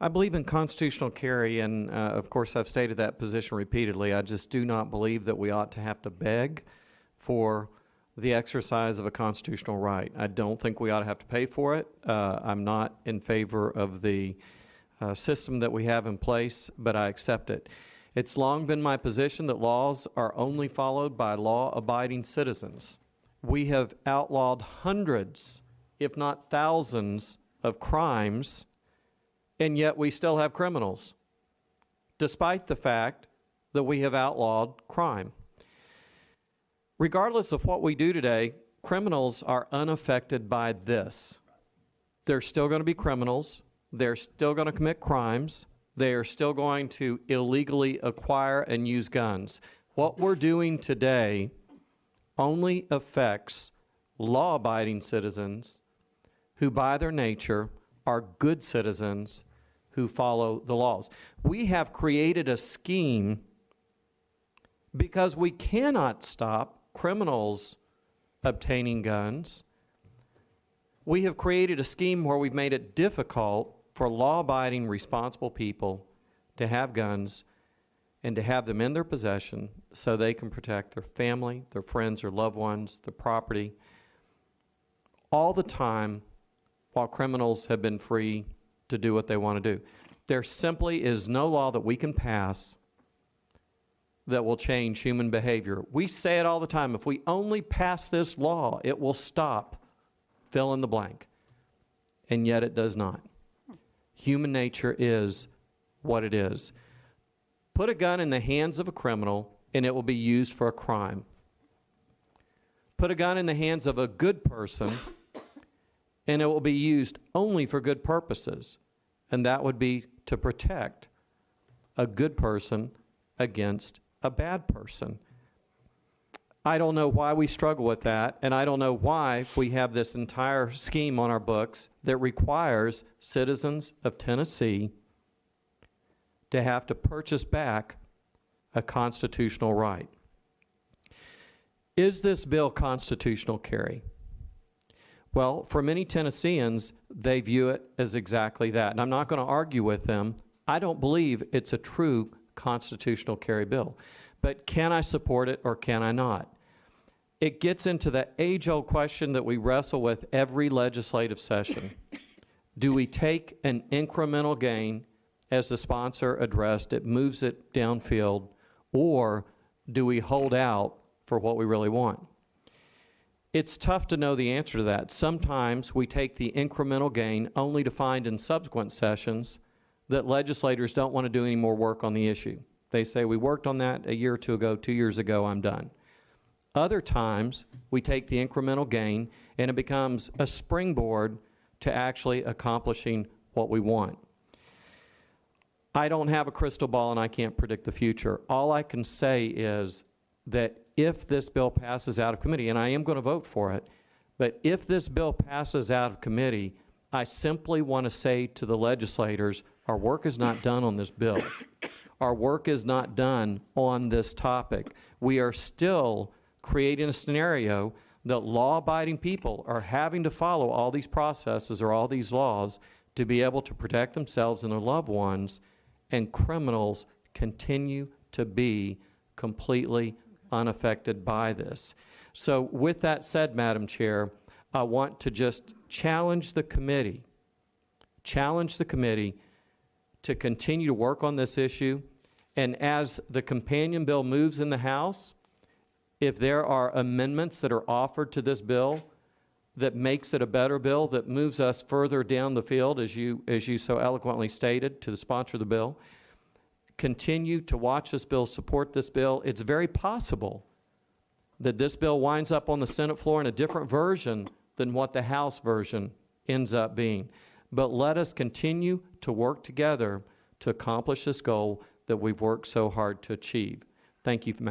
I believe in constitutional carry, and of course I've stated that position repeatedly. I just do not believe that we ought to have to beg for the exercise of a constitutional right. I don't think we ought to have to pay for it. I'm not in favor of the system that we have in place, but I accept it. It's long been my position that laws are only followed by law-abiding citizens. We have outlawed hundreds, if not thousands, of crimes, and yet we still have criminals, despite the fact that we have outlawed crime. Regardless of what we do today, criminals are unaffected by this. They're still going to be criminals. They're still going to commit crimes. They are still going to illegally acquire and use guns. What we're doing today only affects law-abiding citizens who, by their nature, are good citizens who follow the laws. We have created a scheme because we cannot stop criminals obtaining guns. We have created a scheme where we've made it difficult for law-abiding, responsible people to have guns and to have them in their possession so they can protect their family, their friends, their loved ones, their property, all the time while criminals have been free to do what they want to do. There simply is no law that we can pass that will change human behavior. We say it all the time. If we only pass this law, it will stop, fill in the blank. And yet it does not. Human nature is what it is. Put a gun in the hands of a criminal and it will be used for a crime. Put a gun in the hands of a good person and it will be used only for good purposes. And that would be to protect a good person against a bad person. I don't know why we struggle with that, and I don't know why we have this entire scheme on our books that requires citizens of Tennessee to have to purchase back a constitutional right. Is this bill constitutional, Kerry? Well, for many Tennesseans, they view it as exactly that. And I'm not going to argue with them. I don't believe it's a true constitutional carry bill. But can I support it or can I not? It gets into the age-old question that we wrestle with every legislative session. Do we take an incremental gain, as the sponsor addressed, it moves it downfield, or do we hold out for what we really want? It's tough to know the answer to that. Sometimes we take the incremental gain only to find in subsequent sessions that legislators don't want to do any more work on the issue. They say, we worked on that a year or two ago, 2 years ago, I'm done. Other times, we take the incremental gain and it becomes a springboard to actually accomplishing what we want. I don't have a crystal ball and I can't predict the future. All I can say is that if this bill passes out of committee, and I am going to vote for it, but if this bill passes out of committee, I simply want to say to the legislators, our work is not done on this bill. Our work is not done on this topic. We are still creating a scenario that law-abiding people are having to follow all these processes or all these laws to be able to protect themselves and their loved ones, and criminals continue to be completely unaffected by this. So with that said, Madam Chair, I want to just challenge the committee to continue to work on this issue. And as the companion bill moves in the House, if there are amendments that are offered to this bill that makes it a better bill, that moves us further down the field, as you so eloquently stated, to the sponsor of the bill, continue to watch this bill, support this bill. It's very possible that this bill winds up on the Senate floor in a different version than what the House version ends up being. But let us continue to work together to accomplish this goal that we've worked so hard to achieve. Thank you, Madam